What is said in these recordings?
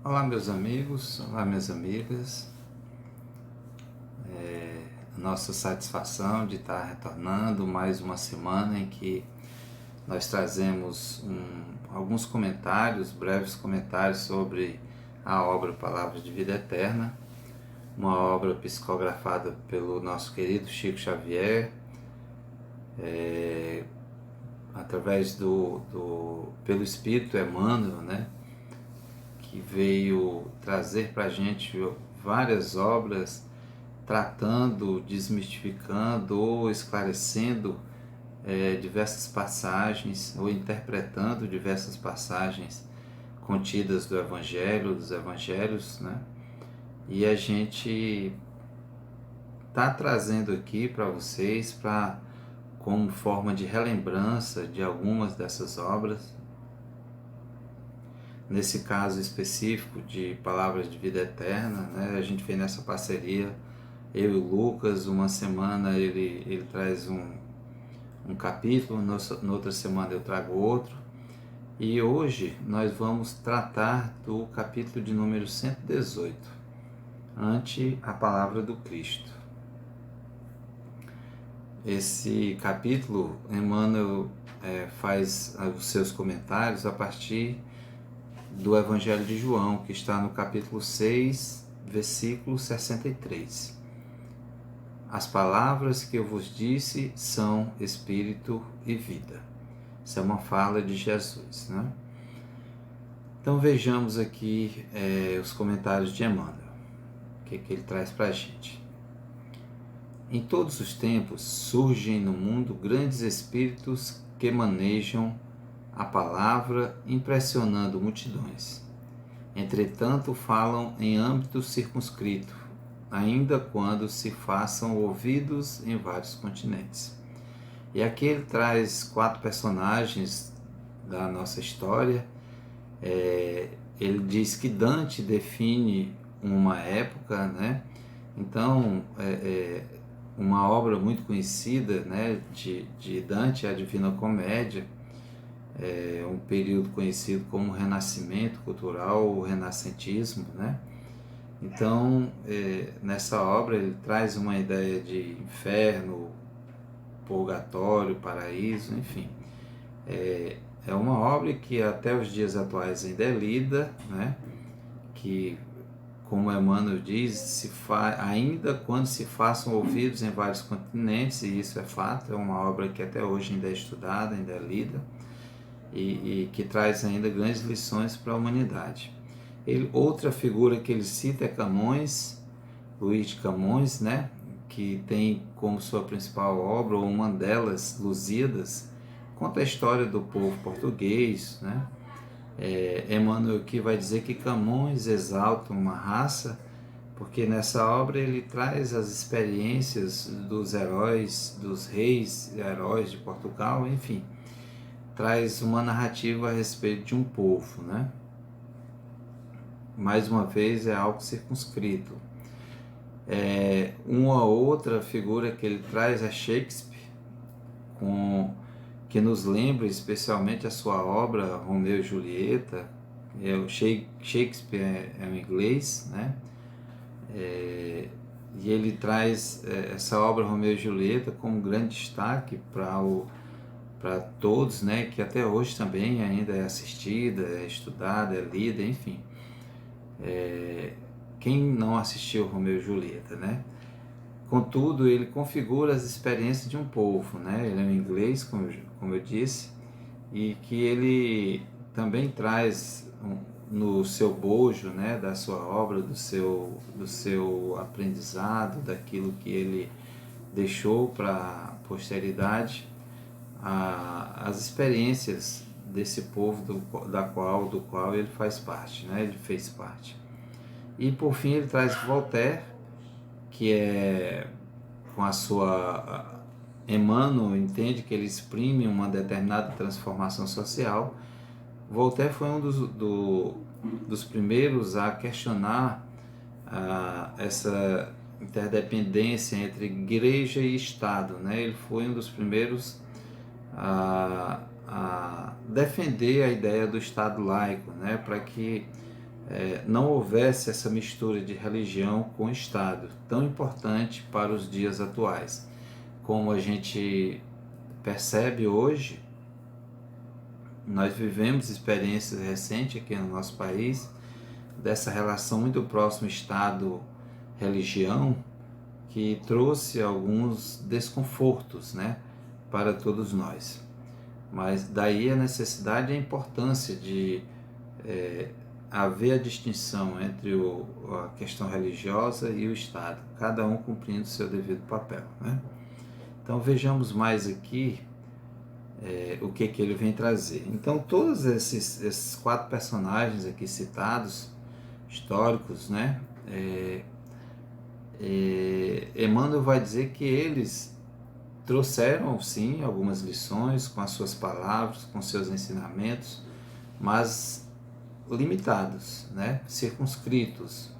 Olá, meus amigos, olá, minhas amigas. Nossa satisfação de estar retornando mais uma semana em que nós trazemos alguns comentários, breves comentários sobre a obra Palavras de Vida Eterna, uma obra psicografada pelo nosso querido Chico Xavier, através pelo Espírito Emmanuel, né? Que veio trazer para a gente várias obras tratando, desmistificando ou esclarecendo diversas passagens ou interpretando diversas passagens contidas do Evangelho, dos Evangelhos, né? E a gente está trazendo aqui para vocês, como forma de relembrança de algumas dessas obras. Nesse caso específico de Palavras de Vida Eterna, né? A gente fez nessa parceria, eu e o Lucas. Uma semana ele traz um capítulo, na outra semana eu trago outro. E hoje nós vamos tratar do capítulo de número 118, Ante a Palavra do Cristo. Esse capítulo, Emmanuel faz os seus comentários a partir do Evangelho de João, que está no capítulo 6, versículo 63. As palavras que eu vos disse são espírito e vida. Isso é uma fala de Jesus, né? Então vejamos aqui os comentários de Emmanuel, o que ele traz para a gente. Em todos os tempos surgem no mundo grandes espíritos que manejam a palavra impressionando multidões. Entretanto, falam em âmbito circunscrito, ainda quando se façam ouvidos em vários continentes. E aqui ele traz 4 personagens da nossa história. Ele diz que Dante define uma época, né? Então, uma obra muito conhecida, né, de Dante, a Divina Comédia, um período conhecido como Renascimento Cultural, o Renascentismo, né? Então, nessa obra ele traz uma ideia de inferno, purgatório, paraíso, enfim. É uma obra que até os dias atuais ainda é lida, né? Que, como Emmanuel diz, ainda quando se façam ouvidos em vários continentes, e isso é fato, é uma obra que até hoje ainda é estudada, ainda é lida, e que traz ainda grandes lições para a humanidade. Outra figura que ele cita é Camões, Luís de Camões, né? Que tem como sua principal obra, ou uma delas, Lusíadas, conta a história do povo português, né? Emmanuel aqui vai dizer que Camões exalta uma raça, porque nessa obra ele traz as experiências dos heróis, dos reis e heróis de Portugal, enfim, traz uma narrativa a respeito de um povo, né? Mais uma vez é algo circunscrito. Uma outra figura que ele traz é Shakespeare, que nos lembra especialmente a sua obra Romeu e Julieta. Shakespeare é um inglês, né? E ele traz essa obra Romeu e Julieta como grande destaque para todos, né? Que até hoje também ainda é assistida, é estudada, é lida, enfim. Quem não assistiu Romeu e Julieta, né? Contudo, ele configura as experiências de um povo, né? Ele é um inglês, como eu disse, e que ele também traz no seu bojo, né, da sua obra, do seu aprendizado, daquilo que ele deixou para a posteridade, as experiências desse povo do qual ele faz parte, né? Ele fez parte. E por fim ele traz Voltaire, que com a sua... Emmanuel entende que ele exprime uma determinada transformação social. Voltaire foi um dos primeiros a questionar essa interdependência entre igreja e Estado, né? Ele foi um dos primeiros a defender a ideia do Estado laico, né? Para que não houvesse essa mistura de religião com Estado, tão importante para os dias atuais. Como a gente percebe hoje, nós vivemos experiências recentes aqui no nosso país, dessa relação muito próxima Estado-religião, que trouxe alguns desconfortos, né, para todos nós. Mas daí a necessidade e a importância de haver a distinção entre a questão religiosa e o Estado, cada um cumprindo seu devido papel, né? Então vejamos mais aqui o que ele vem trazer. Então todos esses 4 personagens aqui citados, históricos, né? Emmanuel vai dizer que eles trouxeram, sim, algumas lições com as suas palavras, com seus ensinamentos, mas limitados, né? Circunscritos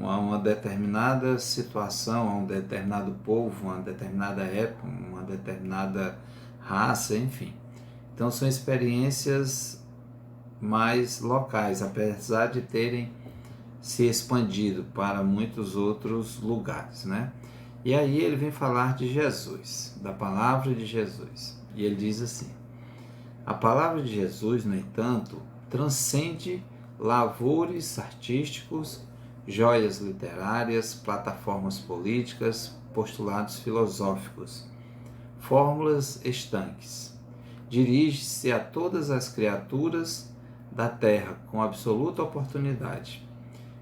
a uma determinada situação, a um determinado povo, uma determinada época, uma determinada raça, enfim. Então são experiências mais locais, apesar de terem se expandido para muitos outros lugares, né? E aí ele vem falar de Jesus, da palavra de Jesus. E ele diz assim: a palavra de Jesus, no entanto, transcende lavores artísticos, joias literárias, plataformas políticas, postulados filosóficos, fórmulas estanques. Dirige-se a todas as criaturas da Terra com absoluta oportunidade,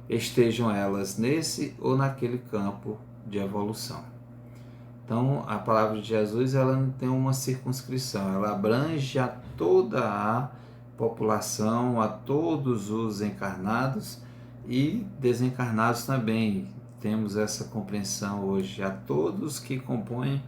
estejam elas nesse ou naquele campo de evolução. Então, a palavra de Jesus, ela não tem uma circunscrição, ela abrange a toda a população, a todos os encarnados e desencarnados também. Temos essa compreensão hoje, a todos que compõem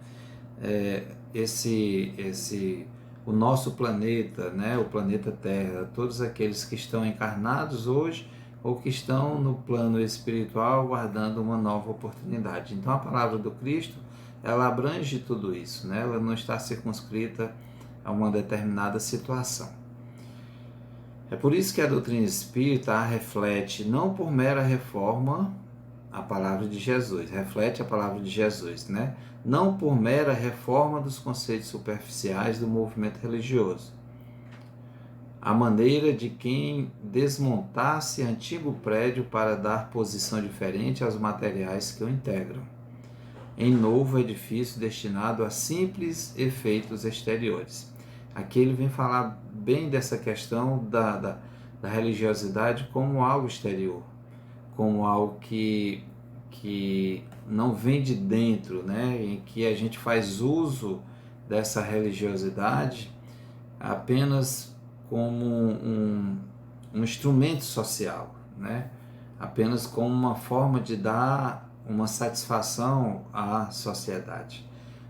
o nosso planeta, né? O planeta Terra, todos aqueles que estão encarnados hoje ou que estão no plano espiritual aguardando uma nova oportunidade. Então a palavra do Cristo, ela abrange tudo isso, né? Ela não está circunscrita a uma determinada situação. É por isso que a doutrina espírita a reflete não por mera reforma a palavra de Jesus, reflete a palavra de Jesus, né? Não por mera reforma dos conceitos superficiais do movimento religioso, a maneira de quem desmontasse antigo prédio para dar posição diferente aos materiais que o integram, em novo edifício destinado a simples efeitos exteriores. Aqui ele vem falar bem dessa questão da religiosidade como algo exterior, como algo que não vem de dentro, né? Em que a gente faz uso dessa religiosidade apenas como um instrumento social, né? Apenas como uma forma de dar uma satisfação à sociedade,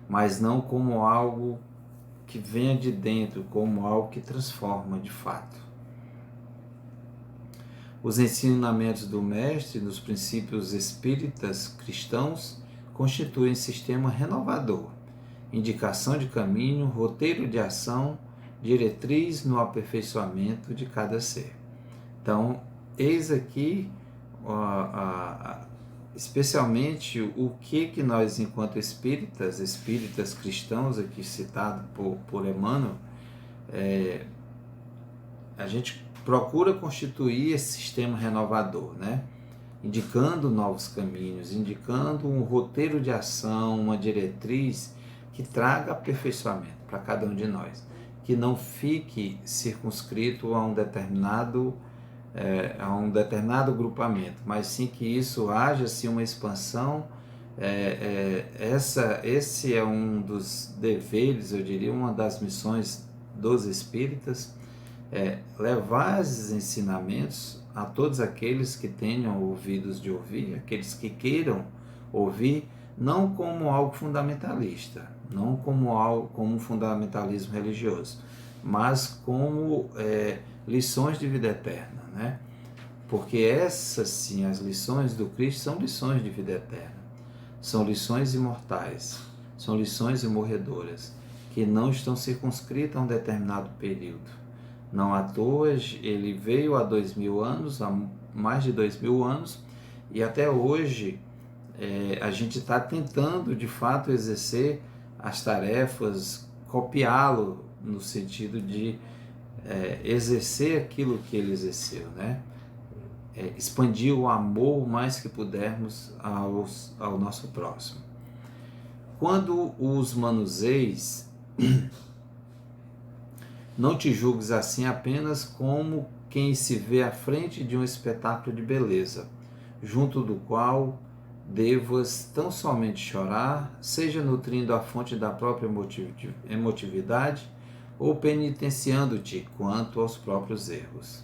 mas não como algo que venha de dentro, como algo que transforma de fato. Os ensinamentos do Mestre nos princípios espíritas cristãos constituem sistema renovador, indicação de caminho, roteiro de ação, diretriz no aperfeiçoamento de cada ser. Então, eis aqui especialmente o que nós, enquanto espíritas cristãos, aqui citado por Emmanuel, a gente procura constituir esse sistema renovador, né? Indicando novos caminhos, indicando um roteiro de ação, uma diretriz que traga aperfeiçoamento para cada um de nós, que não fique circunscrito a um determinado grupamento, mas sim que isso haja assim, uma expansão. Esse é um dos deveres, eu diria, uma das missões dos espíritas, levar esses ensinamentos a todos aqueles que tenham ouvidos de ouvir, aqueles que queiram ouvir, não como algo fundamentalista, não como um fundamentalismo religioso, mas como lições de vida eterna, né? Porque essas sim, as lições do Cristo são lições de vida eterna, são lições imortais, são lições imorredoras, que não estão circunscritas a um determinado período, Não à toa, ele veio há 2000 anos, há mais de 2000 anos, e até hoje a gente está tentando de fato exercer as tarefas, copiá-lo no sentido de exercer aquilo que ele exerceu, né? Expandir o amor o mais que pudermos ao nosso próximo. Quando os manuseias, não te julgues assim apenas como quem se vê à frente de um espetáculo de beleza, junto do qual devas tão somente chorar, seja nutrindo a fonte da própria emotividade ou penitenciando-te quanto aos próprios erros.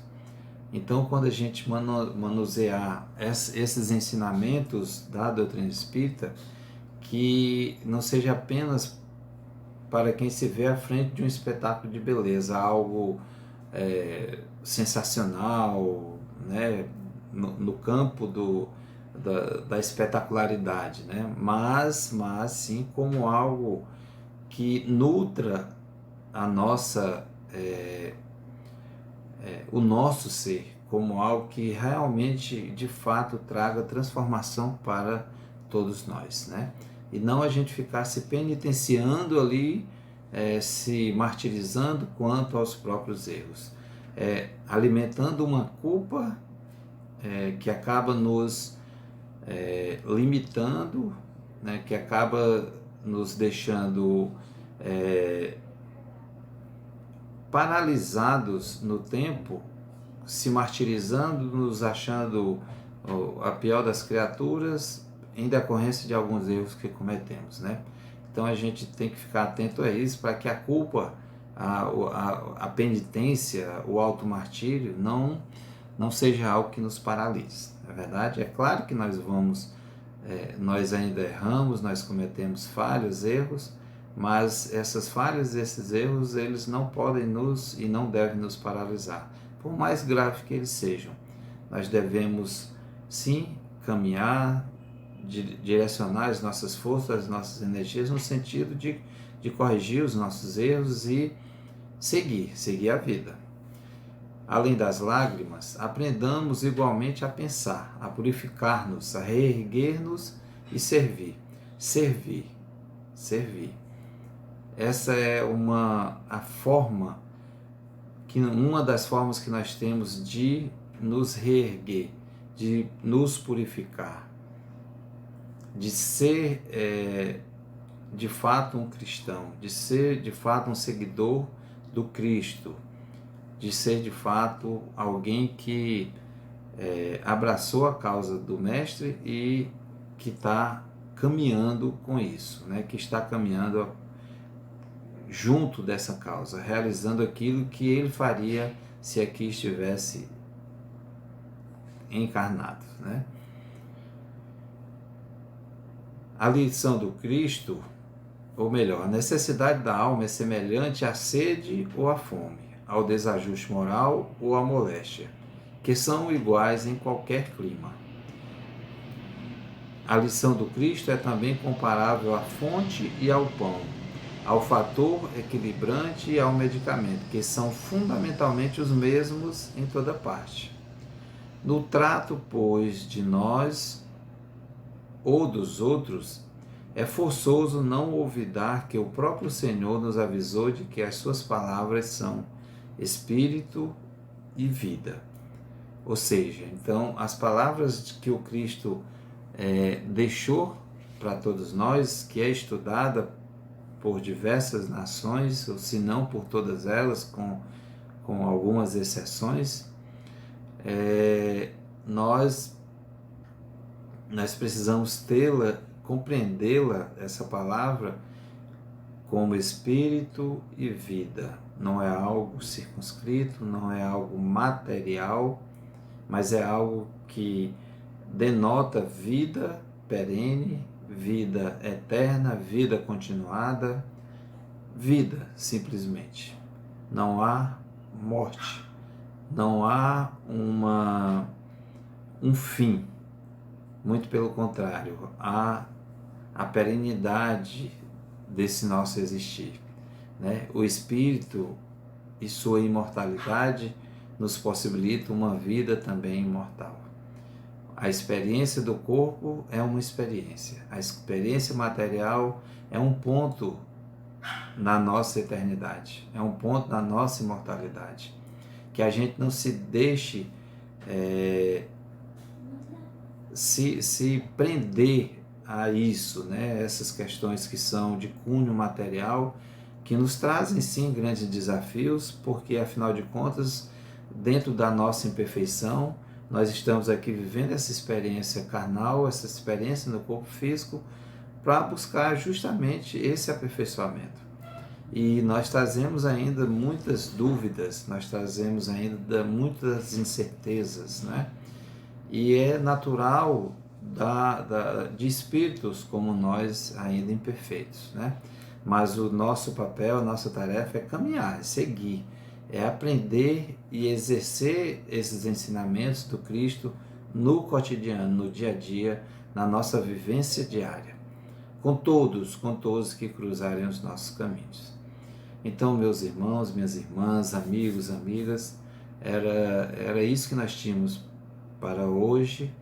Então, quando a gente manusear esses ensinamentos da doutrina espírita, que não seja apenas para quem se vê à frente de um espetáculo de beleza, algo sensacional, né, no campo da espetacularidade, né, mas sim como algo que nutra a nossa o nosso ser, como algo que realmente, de fato, traga transformação para todos nós, né? E não a gente ficar se penitenciando ali, se martirizando quanto aos próprios erros, alimentando uma culpa que acaba nos limitando, né? Que acaba nos deixando paralisados no tempo, se martirizando, nos achando a pior das criaturas em decorrência de alguns erros que cometemos, né? Então a gente tem que ficar atento a isso para que a culpa, a penitência, o automartírio não seja algo que nos paralise. Na verdade, é claro que nós ainda erramos, nós cometemos falhas, erros, mas essas falhas, esses erros, eles não podem e não devem nos paralisar, por mais grave que eles sejam. Nós devemos, sim, caminhar, direcionar as nossas forças, as nossas energias no sentido de corrigir os nossos erros e seguir a vida. Além das lágrimas, aprendamos igualmente a pensar, a purificar-nos, a reerguer-nos e servir. Servir. Essa é uma das formas que nós temos de nos reerguer, de nos purificar, de ser de fato um cristão, de ser de fato um seguidor do Cristo, de ser de fato alguém que abraçou a causa do Mestre e que está caminhando com isso, né? Que está caminhando junto dessa causa, realizando aquilo que ele faria se aqui estivesse encarnado, né? A lição do Cristo, ou melhor, a necessidade da alma é semelhante à sede ou à fome, ao desajuste moral ou à moléstia, que são iguais em qualquer clima. A lição do Cristo é também comparável à fonte e ao pão, ao fator equilibrante e ao medicamento, que são fundamentalmente os mesmos em toda parte. No trato, pois, de nós ou dos outros, é forçoso não olvidar que o próprio Senhor nos avisou de que as suas palavras são espírito e vida. Ou seja, então, as palavras que o Cristo deixou para todos nós, que é estudada por diversas nações, ou se não por todas elas, com algumas exceções, nós precisamos tê-la, compreendê-la, essa palavra, como espírito e vida. Não é algo circunscrito, não é algo material, mas é algo que denota vida perene, vida eterna, vida continuada, vida simplesmente. Não há morte, não há um fim, muito pelo contrário, há a perenidade desse nosso existir, né? O espírito e sua imortalidade nos possibilita uma vida também imortal. A experiência do corpo é uma experiência. A experiência material é um ponto na nossa eternidade, é um ponto na nossa imortalidade. Que a gente não se deixe se prender a isso, né? Essas questões que são de cunho material, que nos trazem sim grandes desafios, porque afinal de contas, dentro da nossa imperfeição, nós estamos aqui vivendo essa experiência carnal, essa experiência no corpo físico, para buscar justamente esse aperfeiçoamento. E nós trazemos ainda muitas dúvidas, nós trazemos ainda muitas incertezas, né? E é natural de espíritos como nós, ainda imperfeitos, né? Mas o nosso papel, a nossa tarefa é caminhar, é seguir, é aprender e exercer esses ensinamentos do Cristo no cotidiano, no dia a dia, na nossa vivência diária, com todos que cruzarem os nossos caminhos. Então, meus irmãos, minhas irmãs, amigos, amigas, era isso que nós tínhamos para hoje.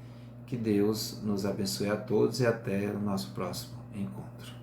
Que Deus nos abençoe a todos e até o nosso próximo encontro.